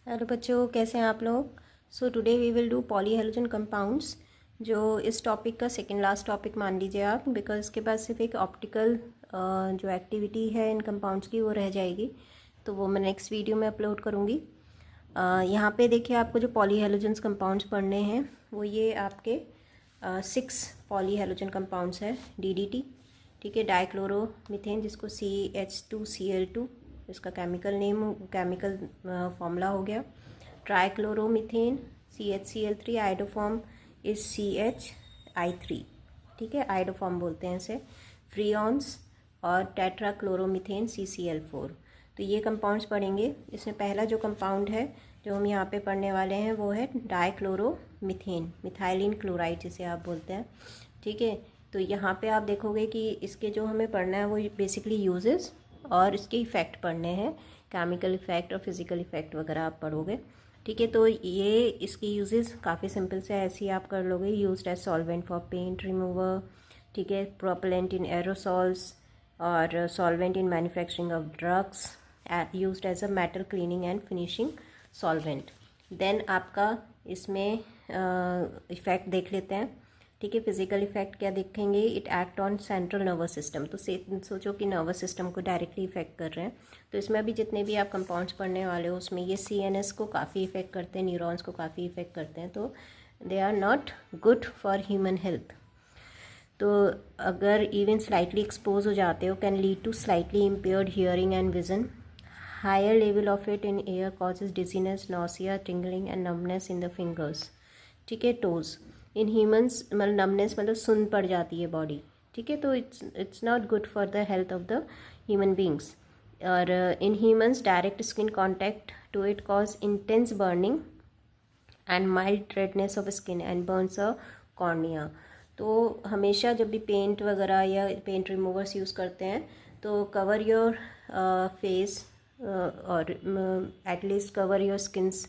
Hello बच्चों, कैसे हैं आप लोग। So today we will do polyhalogen compounds, जो इस टॉपिक का सेकंड लास्ट टॉपिक मान लीजिए आप, बिकॉज इसके बाद सिर्फ एक ऑप्टिकल जो एक्टिविटी है इन कंपाउंड्स की वो रह जाएगी, तो वो मैं नेक्स्ट वीडियो में अपलोड करूँगी। यहाँ पे देखिए, आपको जो पॉलीहेलोजन्स कंपाउंड्स पढ़ने हैं वो ये आपके 6 पॉलीहेलोजन कंपाउंड्स है। DDT, ठीक है, डाइक्लोरोमीथेन, जिसको CH2Cl2 इसका केमिकल फॉर्मूला हो गया। ट्राइक्लोरोमीथेन CHCl3, आइडोफॉर्म इज CHI3, ठीक है, आइडोफॉर्म बोलते हैं इसे। फ्रीऑन्स और टेट्राक्लोरोमीथेन CCl4। तो ये कंपाउंड्स पढ़ेंगे। इसमें पहला जो कंपाउंड है जो हम यहाँ पे पढ़ने वाले हैं वो है डाइक्लोरोमीथेन, मिथाइलिन क्लोराइड जिसे आप बोलते हैं, ठीक है। तो यहाँ पे आप देखोगे कि इसके जो हमें पढ़ना है वो बेसिकली यूजेस और इसके इफ़ेक्ट पढ़ने हैं, केमिकल इफ़ेक्ट और फिज़िकल इफ़ेक्ट वगैरह आप पढ़ोगे, ठीक है। तो ये इसके यूजेस काफ़ी सिंपल से ऐसे ही आप कर लोगे। Used as solvent for paint remover, ठीक है, प्रोपेलेंट इन एरोसॉल्स और solvent in manufacturing of drugs, used as a metal cleaning and finishing solvent. Then आपका इसमें इफ़ेक्ट देख लेते हैं, ठीक है। फिजिकल इफेक्ट क्या देखेंगे, it act on central nervous system. तो सोचो कि नर्वस सिस्टम को डायरेक्टली इफेक्ट कर रहे हैं। तो इसमें अभी जितने भी आप कंपाउंड्स पढ़ने वाले हो उसमें ये CNS को काफ़ी इफेक्ट करते हैं, न्यूरॉन्स को काफ़ी इफेक्ट करते हैं, तो they are not good for human health. तो अगर इवन स्लाइटली एक्सपोज हो जाते हो can lead to slightly impaired hearing and vision. Higher level of it in air causes dizziness, nausea, tingling and numbness in the fingers, ठीक है, toes. In humans मतलब numbness मतलब सुन पड़ जाती है बॉडी, ठीक है। तो it's not good for the health of the human beings. और in humans direct skin contact to it cause intense burning and mild redness of skin and burns a cornea. तो हमेशा जब भी पेंट वगैरह या पेंट रिमूवर्स यूज़ करते हैं तो कवर योर फेस और एटलीस्ट कवर योर स्किन्स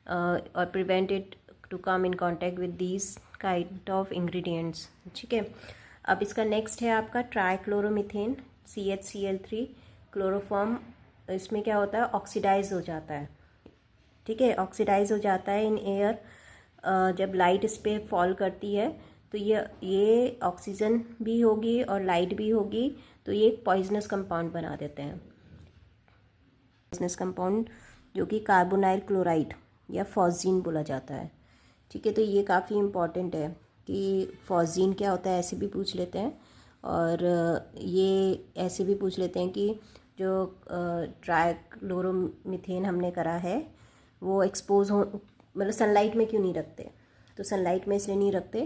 और prevent it to come in contact with these kind of ingredients, ठीक है। अब इसका नेक्स्ट है आपका ट्राइक्लोरोमीथेन CHCl3 क्लोरोफॉर्म। इसमें क्या होता है, ऑक्सीडाइज हो जाता है, ठीक है, ऑक्सीडाइज हो जाता है इन एयर। जब लाइट इस पर फॉल करती है तो ये ऑक्सीजन भी होगी और लाइट भी होगी, तो ये एक पॉइजनस कंपाउंड बना देते हैं। पॉइजनस कंपाउंड जो कि कार्बोनाइल क्लोराइड या फॉस्जीन बोला जाता है, ठीक है। तो ये काफ़ी इम्पॉर्टेंट है कि फॉस्जीन क्या होता है, ऐसे भी पूछ लेते हैं। और ये ऐसे भी पूछ लेते हैं कि जो ट्राइक्लोरोमीथेन हमने करा है वो एक्सपोज हो, मतलब सनलाइट में क्यों नहीं रखते। तो सनलाइट में इसलिए नहीं रखते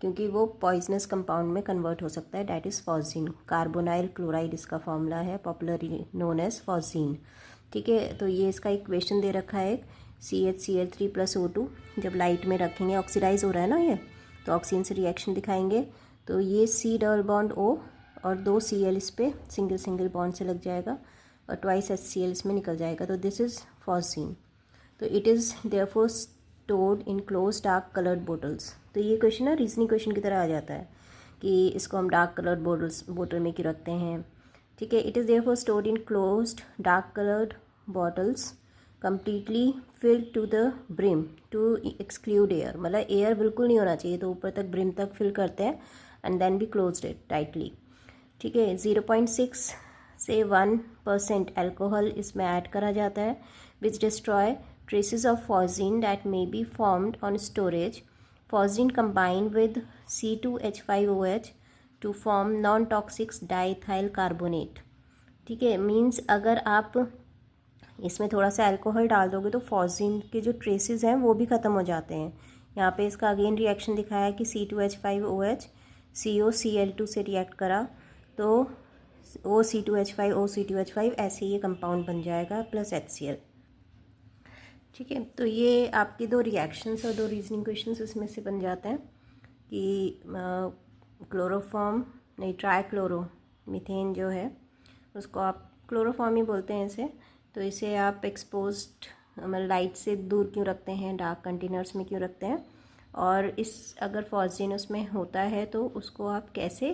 क्योंकि वो पॉइजनस कंपाउंड में कन्वर्ट हो सकता है, that is phosgene. Carbonyl chloride इसका फॉर्मूला है, पॉपुलरली नोन एज फॉस्जीन, ठीक है। तो ये इसका इक्वेशन दे रखा है, CHCl3 + O2। जब लाइट में रखेंगे ऑक्सीडाइज हो रहा है ना ये, तो ऑक्सीजन से रिएक्शन दिखाएंगे, तो ये C डबल बॉन्ड O और 2 Cl इस पर सिंगल सिंगल बॉन्ड से लग जाएगा और ट्वाइस HCl इसमें निकल जाएगा, तो दिस इज़ फॉस्जीन। तो it is therefore stored in close dark coloured bottles. तो ये क्वेश्चन ना रीजनिंग क्वेश्चन की तरह आ जाता है कि इसको हम डार्क कलर्ड बोतल में क्यों रखते हैं, ठीक है। It is therefore stored in closed dark coloured bottles completely filled to the brim to exclude air. मतलब एयर बिल्कुल नहीं होना चाहिए, तो ऊपर तक ब्रिम तक फिल करते हैं एंड देन भी क्लोज्ड इट टाइटली, ठीक है। 0.6 से 1% अल्कोहल इसमें ऐड करा जाता है, विच destroy traces of phosgene that may be formed on storage. Phosgene combined with C2H5OH to form non-toxic diethyl carbonate, ठीक है। मीन्स अगर आप इसमें थोड़ा सा अल्कोहल डाल दोगे तो फॉस्जीन के जो ट्रेसेस हैं वो भी ख़त्म हो जाते हैं। यहाँ पे इसका अगेन रिएक्शन दिखाया है कि C2H5OH COCl2 से रिएक्ट करा तो OC2H5 OC2H5 ऐसे ये कंपाउंड बन जाएगा प्लस HCl, ठीक है। तो ये आपके 2 रिएक्शंस और 2 रीजनिंग क्वेश्चंस इसमें से बन जाते हैं कि क्लोरोफॉर्म नहीं ट्राइक्लोरोमीथेन जो है उसको आप क्लोरोफॉर्म ही बोलते हैं इसे। तो इसे आप एक्सपोज्ड मतलब लाइट से दूर क्यों रखते हैं, डार्क कंटेनर्स में क्यों रखते हैं, और इस अगर फॉस्जीन उसमें होता है तो उसको आप कैसे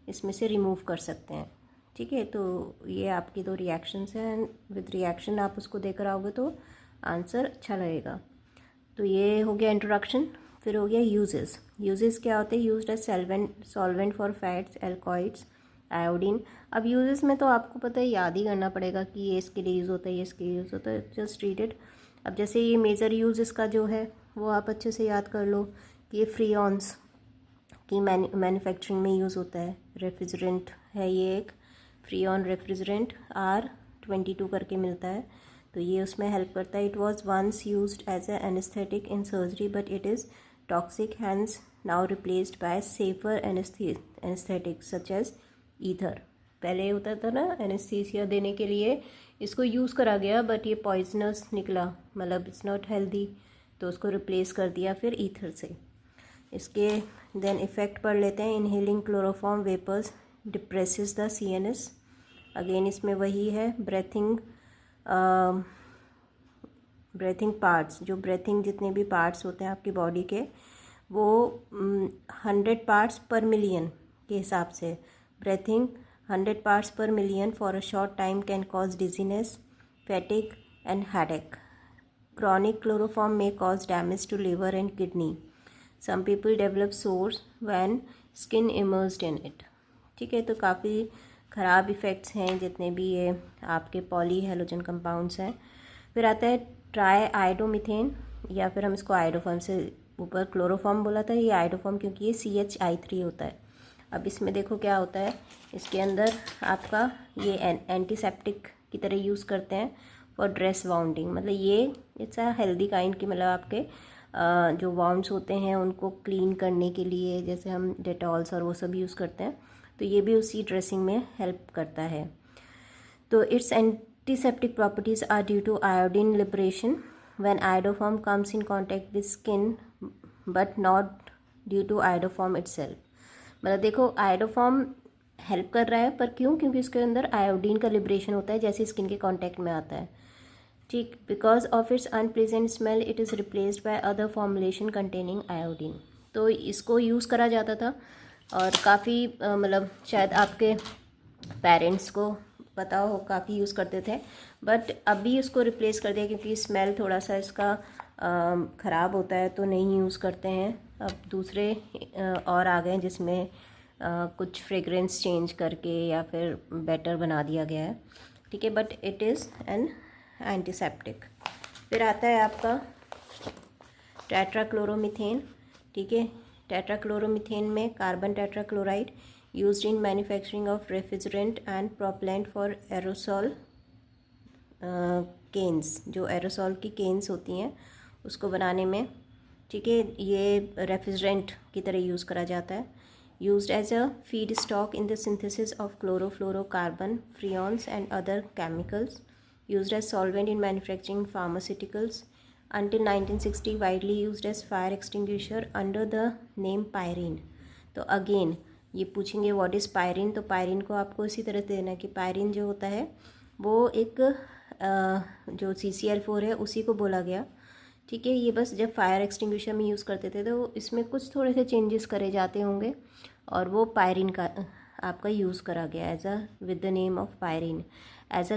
इसमें से रिमूव कर सकते हैं, ठीक है। तो ये आपकी 2 रिएक्शंस हैं, विद रिएक्शन आप उसको देकर आओगे तो आंसर अच्छा लगेगा। तो ये हो गया इंट्रोडक्शन। फिर हो गया यूजेस। यूजेस क्या होते हैं? Used as solvent for fats, alkaloids, iodine. अब यूजेस में तो आपको पता है, याद ही करना पड़ेगा कि ये इसके लिए यूज़ होता है, ये इसके लिए यूज़ होता है, जस्ट रीड इट। अब जैसे ये मेजर यूज इसका जो है वो आप अच्छे से याद कर लो कि ये फ्रीऑन्स की मैन्युफैक्चरिंग में यूज़ होता है। रेफ्रिजरेंट है ये एक, फ्रीऑन रेफ्रिजरेंट R22 करके मिलता है, तो ये उसमें हेल्प करता है। It was once used as a anaesthetic in surgery but it is toxic, hence now replaced by safer anaesthetic such as ether. पहले होता था ना एनेस्थीसिया देने के लिए इसको यूज़ करा गया, बट ये पॉइजनस निकला, मतलब इट्स नॉट हेल्दी, तो उसको रिप्लेस कर दिया फिर ईथर से। इसके देन इफ़ेक्ट पढ़ लेते हैं। Inhaling chloroform vapours depresses the CNS। Again इसमें वही है, ब्रेथिंग पार्ट्स, जो ब्रेथिंग जितने भी पार्ट्स होते हैं आपकी बॉडी के, वो 100 पार्ट्स पर मिलियन के हिसाब से, breathing 100 parts per million for a short time can cause dizziness, fatigue and headache. Chronic chloroform में cause damage to liver and kidney. Some people develop sores when skin immersed in it. ठीक है, तो काफ़ी ख़राब effects हैं जितने भी ये आपके पॉली हैलोजन कंपाउंड्स हैं। फिर आता है ट्राई आयोडोमिथेन, या फिर हम इसको आयोडोफॉर्म से, ऊपर क्लोरोफॉर्म बोला था, ये आयोडोफॉर्म क्योंकि ये CHI3 होता है। अब इसमें देखो क्या होता है, इसके अंदर आपका ये एंटीसेप्टिक की तरह यूज़ करते हैं फॉर ड्रेस वाउंडिंग। मतलब ये इट्स अ हेल्दी काइंड की, मतलब आपके जो वाउंड्स होते हैं उनको क्लीन करने के लिए, जैसे हम डेटॉल्स और वो सब यूज़ करते हैं, तो ये भी उसी ड्रेसिंग में हेल्प करता है। तो its antiseptic properties are due to iodine liberation when iodoform comes in contact with skin, but not due to iodoform itself. मतलब देखो आयोडोफॉर्म हेल्प कर रहा है, पर क्यों? क्योंकि उसके अंदर आयोडीन का लिबरेशन होता है जैसे स्किन के कांटेक्ट में आता है। ठीक, because of its unpleasant smell it is replaced by other formulation containing iodine. तो इसको यूज़ करा जाता था, और काफ़ी मतलब शायद आपके पेरेंट्स को पता हो, काफ़ी यूज़ करते थे, बट अभी उसको रिप्लेस कर दिया क्योंकि स्मेल थोड़ा सा इसका ख़राब होता है, तो नहीं यूज़ करते हैं। अब दूसरे और आ गए जिसमें कुछ फ्रेगरेंस चेंज करके या फिर बेटर बना दिया गया है। ठीक है, but it is an antiseptic. फिर आता है आपका टेट्राक्लोरोमीथेन। ठीक है, टेट्राक्लोरोमीथेन में carbon tetrachloride used in manufacturing of refrigerant and propellant for aerosol cans, जो एरोसॉल की केन्स होती हैं उसको बनाने में। ठीक है, ये रेफ्रिजरेंट की तरह यूज़ करा जाता है। Used as a feedstock in the synthesis of chlorofluorocarbon, freons and other chemicals. Used as solvent in manufacturing pharmaceuticals. Until 1960 widely used as fire extinguisher under the name pyrene. तो again ये पूछेंगे what is pyrene, तो pyrene को आपको इसी तरह देना है कि पायरिन जो होता है वो एक जो CCl4 है उसी को बोला गया। ठीक है, ये बस जब फायर एक्सटिंग्विशर में यूज़ करते थे तो इसमें कुछ थोड़े से चेंजेस करे जाते होंगे, और वो पायरिन का आपका यूज़ करा गया as a with the name of pyrene as a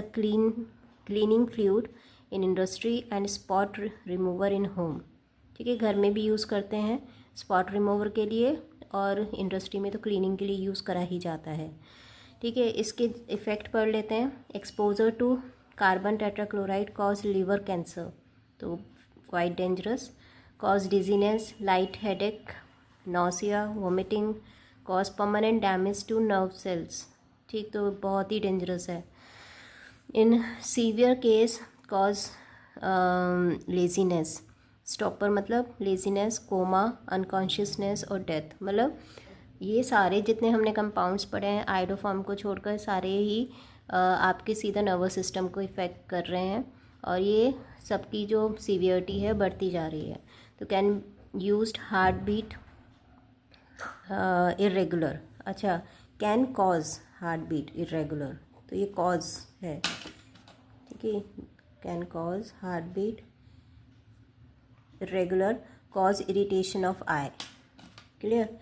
cleaning fluid in industry and spot remover in home. ठीक है, घर में भी यूज़ करते हैं स्पॉट रिमूवर के लिए, और इंडस्ट्री में तो क्लीनिंग के लिए यूज़ करा ही जाता है। ठीक है, इसके इफ़ेक्ट पढ़ लेते हैं। Exposure to carbon tetrachloride cause liver cancer, तो quite dangerous. Cause dizziness, light headache, nausea, vomiting. Cause permanent damage to nerve cells. ठीक, तो बहुत ही डेंजरस है। In severe case cause laziness, stupor मतलब लेजीनेस, कोमा, अनकॉन्शियसनेस और death. मतलब ये सारे जितने हमने कंपाउंड्स पढ़े हैं आयोडोफॉर्म को छोड़कर, सारे ही आपके सीधा नर्वस सिस्टम को इफ़ेक्ट कर रहे हैं, और ये सबकी जो सीवियरिटी है बढ़ती जा रही है। तो can used heartbeat irregular. अच्छा, can cause heartbeat irregular, तो ये कॉज है। ठीक है, can cause heartbeat irregular, cause irritation of eye. Clear.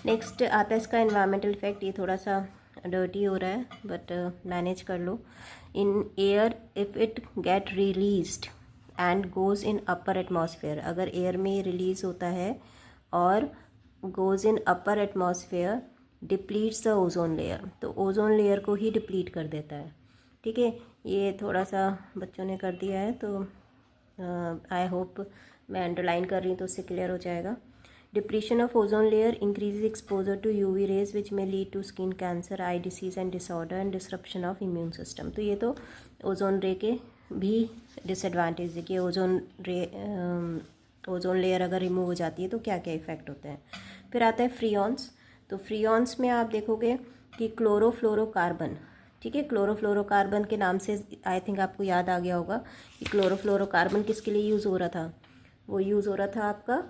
Next आता है इसका एनवायरमेंटल इफेक्ट। ये थोड़ा सा डर्टी हो रहा है बट मैनेज कर लो। In air if it get released and goes in upper atmosphere, अगर एयर में रिलीज़ होता है और goes in upper atmosphere depletes the ozone layer, तो ओजोन लेयर को ही डिप्लीट कर देता है। ठीक है, ये थोड़ा सा बच्चों ने कर दिया है, तो आई होप मैं अंडरलाइन कर रही हूँ तो उससे क्लियर हो जाएगा। Depletion of ozone layer increases exposure to UV rays which may lead to skin cancer, eye disease and disorder and disruption of immune system. तो ये तो ओजोन रे के भी डिसएडवांटेज है कि ओजोन लेयर अगर रिमूव हो जाती है तो क्या क्या इफ़ेक्ट होते हैं। फिर आता है फ्रीऑन्स। तो फ्रीऑन्स में आप देखोगे कि क्लोरोफ्लोरोकार्बन, ठीक है, क्लोरोफ्लोरोकार्बन के नाम से आई थिंक आपको याद आ गया होगा कि क्लोरोफ्लोरोकार्बन किसके लिए यूज़ हो रहा था। वो यूज़ हो रहा था आपका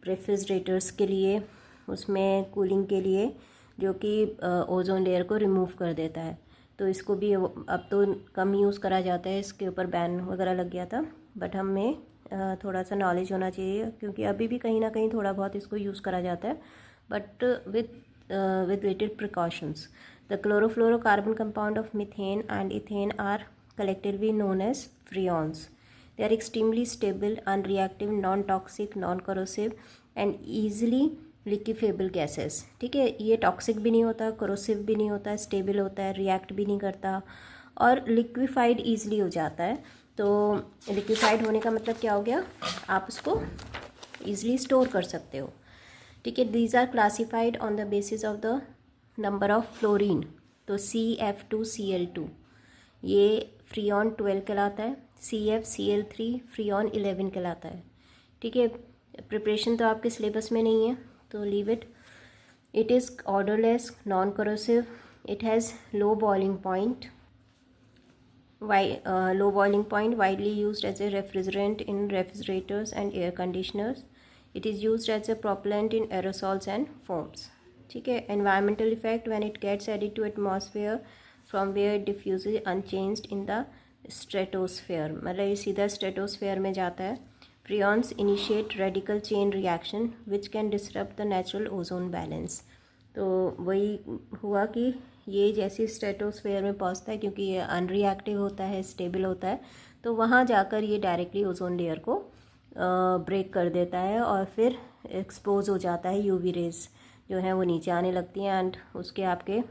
रेफ्रिजरेटर्स के लिए, उसमें कूलिंग के लिए, जो कि ओजोन लेयर को रिमूव कर देता है। तो इसको भी अब तो कम यूज़ करा जाता है, इसके ऊपर बैन वगैरह लग गया था, बट हमें थोड़ा सा नॉलेज होना चाहिए क्योंकि अभी भी कहीं ना कहीं थोड़ा बहुत इसको यूज़ करा जाता है, but with little precautions. The chlorofluorocarbon compound of methane and ethane are collectively known as freons. They are extremely stable, unreactive, non-toxic, non-corrosive and easily liquefiable gases. ठीक है, ये टॉक्सिक भी नहीं होता, corrosive भी नहीं होता, स्टेबल होता है, रिएक्ट भी नहीं करता और लिक्विफाइड ईजिली हो जाता है। तो लिक्विफाइड होने का मतलब क्या हो गया, आप उसको ईजिली स्टोर कर सकते हो। ठीक है, these are classified on the basis of the number of fluorine. तो CF2Cl2 ये फ्रीऑन 12 कहलाता है, CFCl3 फ्रीऑन 11 कहलाता है। ठीक है, प्रिपरेशन तो आपके सिलेबस में नहीं है तो leave it. It is odourless, non corrosive, it has low boiling point, widely used as a refrigerant in refrigerators and air conditioners. It is used as a propellant in aerosols and foams. ठीक है, environmental effect when it gets added to atmosphere from where it diffuses unchanged in the stratosphere, मतलब ये सीधा stratosphere में जाता है। Freons initiate radical chain reaction which can disrupt the natural ozone balance. तो वही हुआ कि ये जैसे स्ट्रेटोस्फेयर में पहुंचता है, क्योंकि ये अनरिएक्टिव होता है, स्टेबल होता है, तो वहाँ जाकर ये डायरेक्टली ओजोन लेयर को ब्रेक कर देता है और फिर एक्सपोज हो जाता है, यूवी रेज जो है वो नीचे आने लगती हैं एंड उसके आपके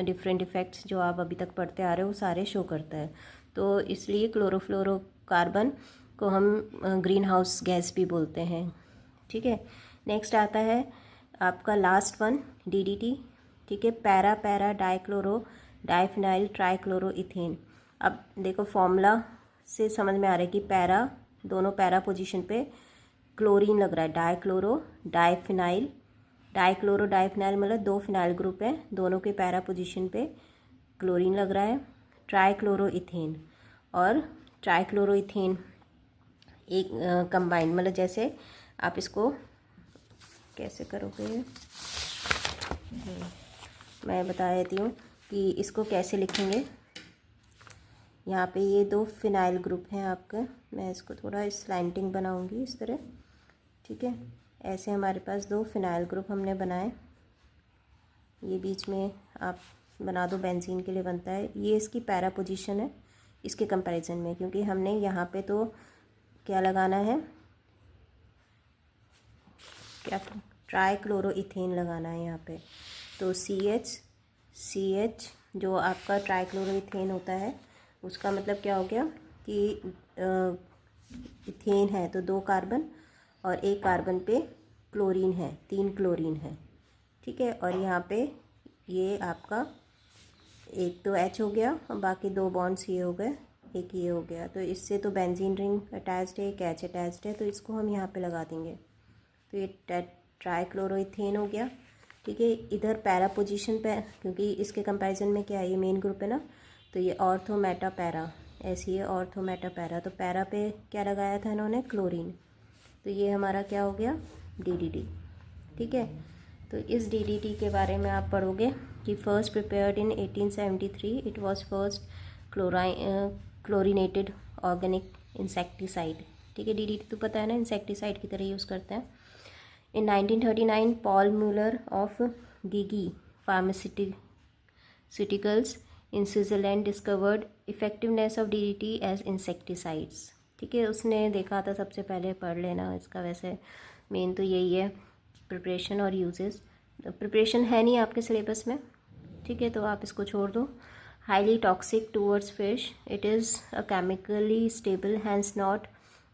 डिफरेंट इफ़ेक्ट्स जो आप अभी तक पढ़ते आ रहे हो वो सारे शो करता है। तो इसलिए क्लोरोफ्लोरोकार्बन को हम ग्रीन हाउस गैस भी बोलते हैं। ठीक है, नेक्स्ट आता है आपका लास्ट वन DDT। ठीक है, para para dichloro diphenyl trichloro ethane. अब देखो फॉर्मूला से समझ में आ रहा है कि पैरा, दोनों पैरा पोजीशन पे क्लोरीन लग रहा है, डाइक्लोरो डाइफिनाइल, डाइक्लोरो डाइफिनाइल मतलब दो फिनाइल ग्रुप है, दोनों के पैरा पोजीशन पे क्लोरीन लग रहा है। ट्राइक्लोरो इथेन और ट्राइक्लोरो इथेन एक कंबाइंड, मतलब जैसे आप इसको कैसे करोगे मैं बता देती हूँ कि इसको कैसे लिखेंगे। यहाँ पे ये दो फिनाइल ग्रुप हैं आपका, मैं इसको थोड़ा स्लैंटिंग बनाऊँगी इस तरह। ठीक है, ऐसे हमारे पास दो फिनाइल ग्रुप हमने बनाए, ये बीच में आप बना दो, बेंजीन के लिए बनता है। ये इसकी पैरा पोजीशन है इसके कंपैरिजन में, क्योंकि हमने यहाँ पे तो क्या लगाना है, क्या ट्राइक्लोरो इथेन लगाना है यहाँ पे। तो CH जो आपका ट्राइक्लोरो इथेन होता है उसका मतलब क्या हो गया कि इथेन है तो दो कार्बन और एक कार्बन पे क्लोरीन है, 3 क्लोरीन है। ठीक है, और यहाँ पे ये आपका एक तो H हो गया और बाकी दो बॉन्ड्स ये हो गए, एक ये हो गया। तो इससे तो बेंजीन रिंग अटैच्ड है, एक H अटैच्ड है, तो इसको हम यहाँ पे लगा देंगे। तो ये ट्राइक्लोरोइथेन हो गया। ठीक है, इधर पैरा पोजीशन पे, क्योंकि इसके कंपैरिजन में क्या है, ये मेन ग्रुप है ना, तो ये ऑर्थो मेटा पैरा, ऐसी है ऑर्थो मेटा पैरा। तो पैरा पे क्या लगाया था इन्होंने, क्लोरीन। तो ये हमारा क्या हो गया, DDT। ठीक है, तो इस DDT के बारे में आप पढ़ोगे कि first prepared in 1873, it was first chlorinated organic insecticide. ठीक है, DDT तो पता है ना, इंसेक्टिसाइड की तरह यूज़ करते हैं। In 1939, Paul Muller of Gigi Pharmaceuticals in Switzerland discovered effectiveness of DDT as insecticides. ठीक है, उसने देखा था, सबसे पहले पढ़ लेना इसका। वैसे मेन तो यही है, प्रिपरेशन और यूजेस। प्रिपरेशन है नहीं आपके सिलेबस में, ठीक है, तो आप इसको छोड़ दो। Highly toxic towards fish, it is a chemically stable, hence not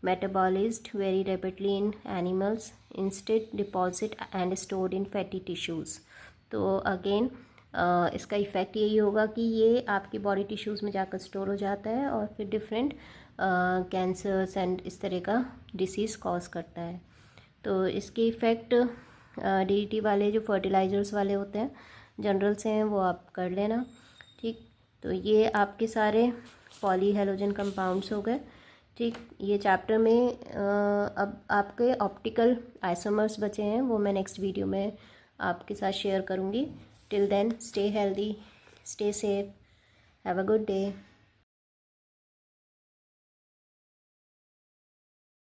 metabolized very rapidly in animals, instead deposit and stored in fatty tissues. तो अगेन इसका इफ़ेक्ट यही होगा कि ये आपकी बॉडी टिश्यूज़ में जाकर स्टोर हो जाता है और फिर डिफरेंट कैंसर्स एंड इस तरह का डिसीज़ कॉज करता है। तो इसके इफ़ेक्ट DDT वाले जो फर्टिलाइज़र्स वाले होते हैं, जनरल से हैं, वो आप कर लेना, ठीक। तो ये आपके सारे पॉली हैलोजन कंपाउंड्स हो गए, ठीक। ये चैप्टर में अब आपके ऑप्टिकल आइसोमर्स बचे हैं, वो मैं नेक्स्ट वीडियो में आपके साथ शेयर करूँगी। Till then stay healthy, stay safe, have a good day.